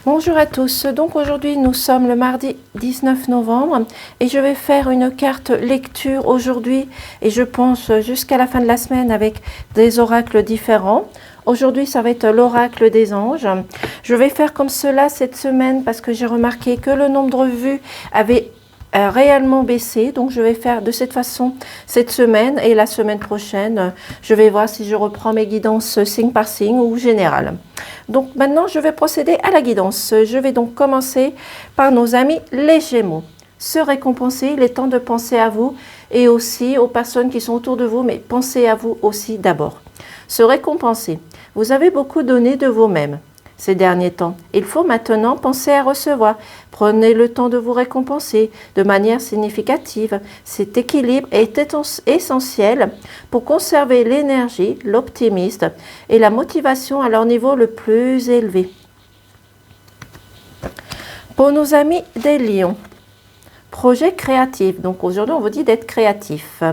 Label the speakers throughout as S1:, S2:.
S1: Bonjour à tous, donc aujourd'hui nous sommes le mardi 19 novembre et je vais faire une carte lecture aujourd'hui et je pense jusqu'à la fin de la semaine avec des oracles différents. Aujourd'hui ça va être l'oracle des anges. Je vais faire comme cela cette semaine parce que j'ai remarqué que le nombre de vues avait réellement baissé, donc je vais faire de cette façon cette semaine et la semaine prochaine je vais voir si je reprends mes guidances signe par signe ou générales. Donc maintenant je vais procéder à la guidance. Je vais donc commencer par nos amis les Gémeaux. Se récompenser, il est temps de penser à vous et aussi aux personnes qui sont autour de vous, mais pensez à vous aussi d'abord. Se récompenser, vous avez beaucoup donné de vous-même ces derniers temps. Il faut maintenant penser à recevoir. Prenez le temps de vous récompenser de manière significative. Cet équilibre est essentiel pour conserver l'énergie, l'optimisme et la motivation à leur niveau le plus élevé. Pour nos amis des Lions, projet créatif. Donc aujourd'hui, on vous dit d'être créatif.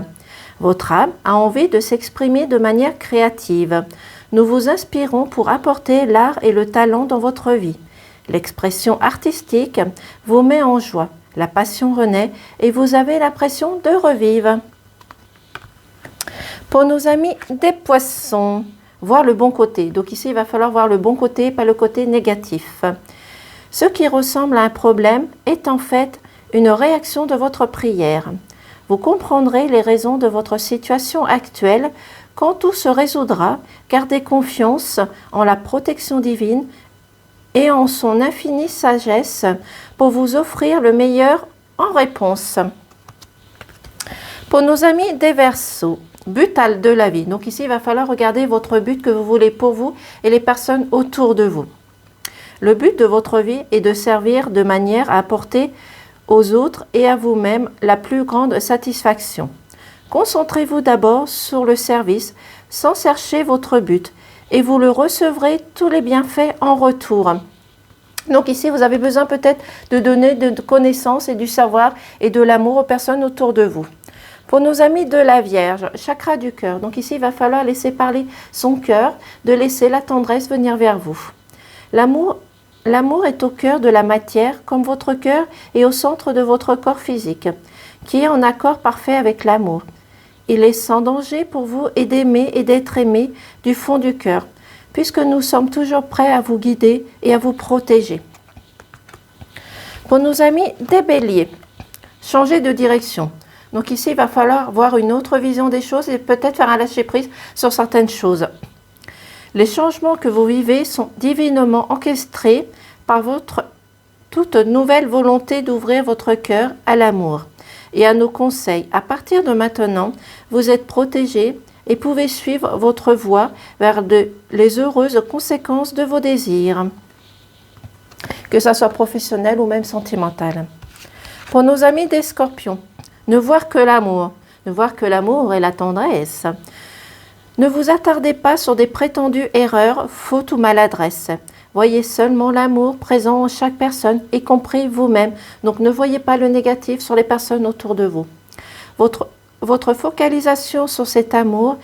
S1: Votre âme a envie de s'exprimer de manière créative. Nous vous inspirons pour apporter l'art et le talent dans votre vie. L'expression artistique vous met en joie, la passion renaît et vous avez l'impression de revivre. Pour nos amis des Poissons, voir le bon côté. Donc ici, il va falloir voir le bon côté, pas le côté négatif. Ce qui ressemble à un problème est en fait une réaction de votre prière. Vous comprendrez les raisons de votre situation actuelle. Quand tout se résoudra, gardez confiance en la protection divine et en son infinie sagesse pour vous offrir le meilleur en réponse. Pour nos amis des Verseaux, but de la vie. Donc ici, il va falloir regarder votre but que vous voulez pour vous et les personnes autour de vous. Le but de votre vie est de servir de manière à apporter aux autres et à vous-même la plus grande satisfaction. Concentrez-vous d'abord sur le service sans chercher votre but et vous le recevrez tous les bienfaits en retour. Donc ici, vous avez besoin peut-être de donner de connaissances et du savoir et de l'amour aux personnes autour de vous. Pour nos amis de la Vierge, chakra du cœur. Donc ici, il va falloir laisser parler son cœur, de laisser la tendresse venir vers vous. L'amour est au cœur de la matière, comme votre cœur est au centre de votre corps physique, qui est en accord parfait avec l'amour. Il est sans danger pour vous et d'aimer et d'être aimé du fond du cœur, puisque nous sommes toujours prêts à vous guider et à vous protéger. Pour nos amis des Béliers, changer de direction. Donc ici, il va falloir voir une autre vision des choses et peut-être faire un lâcher-prise sur certaines choses. Les changements que vous vivez sont divinement orchestrés par votre toute nouvelle volonté d'ouvrir votre cœur à l'amour et à nos conseils. À partir de maintenant, vous êtes protégés et pouvez suivre votre voie vers les heureuses conséquences de vos désirs, que ça soit professionnel ou même sentimental. Pour nos amis des Scorpions, ne voir que l'amour et la tendresse. Ne vous attardez pas sur des prétendues erreurs, fautes ou maladresses. Voyez seulement l'amour présent en chaque personne, y compris vous-même. Donc ne voyez pas le négatif sur les personnes autour de vous. Votre focalisation sur cet amour,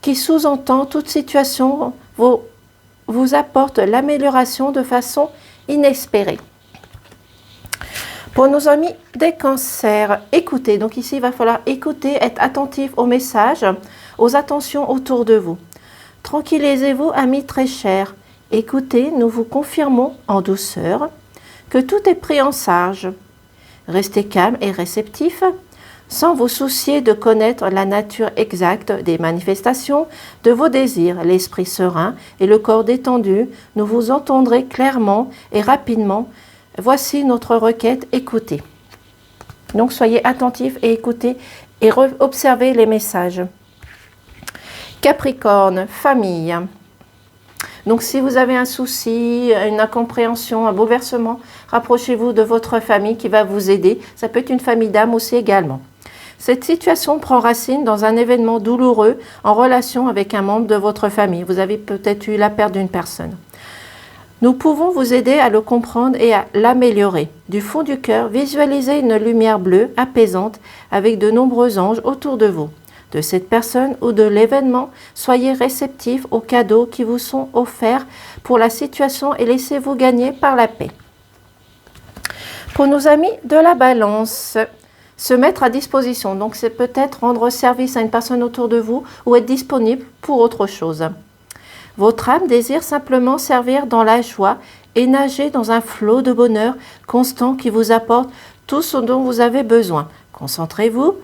S1: qui sous-entend toute situation, vous apporte l'amélioration de façon inespérée. Pour nos amis des Cancers, écoutez. Donc ici, il va falloir écouter, être attentif aux messages, aux attentions autour de vous. Tranquillisez-vous, amis très chers. Écoutez, nous vous confirmons en douceur que tout est pris en charge. Restez calme et réceptif, sans vous soucier de connaître la nature exacte des manifestations de vos désirs. L'esprit serein et le corps détendu, nous vous entendrez clairement et rapidement. Voici notre requête, écoutez. Donc soyez attentifs et écoutez et observez les messages. Capricorne, famille. Donc si vous avez un souci, une incompréhension, un bouleversement, rapprochez-vous de votre famille qui va vous aider. Ça peut être une famille d'âme aussi également. Cette situation prend racine dans un événement douloureux en relation avec un membre de votre famille. Vous avez peut-être eu la perte d'une personne. Nous pouvons vous aider à le comprendre et à l'améliorer. Du fond du cœur, visualisez une lumière bleue apaisante avec de nombreux anges autour de vous. de cette personne ou de l'événement. Soyez réceptifs aux cadeaux qui vous sont offerts pour la situation et laissez-vous gagner par la paix. Pour nos amis de la balance, se mettre à disposition. Donc, c'est peut-être rendre service à une personne autour de vous ou être disponible pour autre chose. Votre âme désire simplement servir dans la joie et nager dans un flot de bonheur constant qui vous apporte tout ce dont vous avez besoin. Concentrez-vous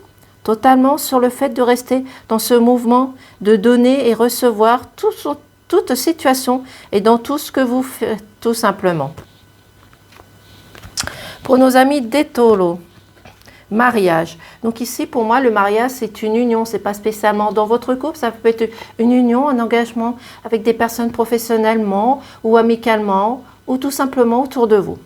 S1: totalement sur le fait de rester dans ce mouvement de donner et recevoir toute situation et dans tout ce que vous faites, tout simplement. Pour nos amis des taureaux, mariage. Donc ici, pour moi, le mariage, c'est une union. C'est pas spécialement dans votre couple. Ça peut être une union, un engagement avec des personnes professionnellement ou amicalement ou tout simplement autour de vous.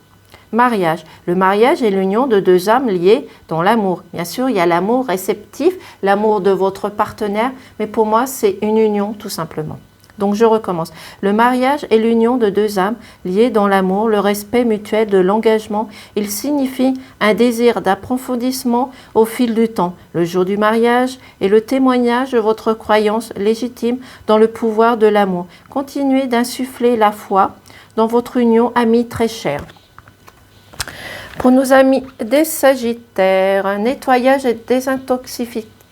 S1: Mariage. Le mariage est l'union de deux âmes liées dans l'amour. Bien sûr, il y a l'amour réceptif, l'amour de votre partenaire, mais pour moi, c'est une union tout simplement. Donc je recommence. Le mariage est l'union de deux âmes liées dans l'amour, le respect mutuel de l'engagement. Il signifie un désir d'approfondissement au fil du temps. Le jour du mariage est le témoignage de votre croyance légitime dans le pouvoir de l'amour. Continuez d'insuffler la foi dans votre union amie très chère. Pour nos amis des Sagittaires, un nettoyage et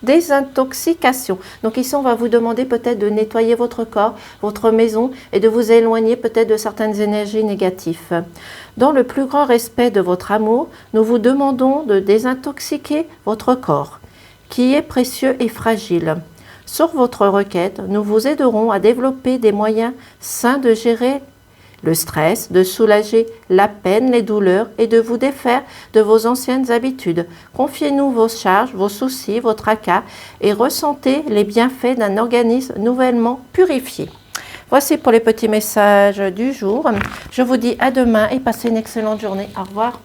S1: désintoxication. Donc ici, on va vous demander peut-être de nettoyer votre corps, votre maison et de vous éloigner peut-être de certaines énergies négatives. Dans le plus grand respect de votre amour, nous vous demandons de désintoxiquer votre corps, qui est précieux et fragile. Sur votre requête, nous vous aiderons à développer des moyens sains de gérer le stress, de soulager la peine, les douleurs et de vous défaire de vos anciennes habitudes. Confiez-nous vos charges, vos soucis, vos tracas et ressentez les bienfaits d'un organisme nouvellement purifié. Voici pour les petits messages du jour. Je vous dis à demain et passez une excellente journée. Au revoir.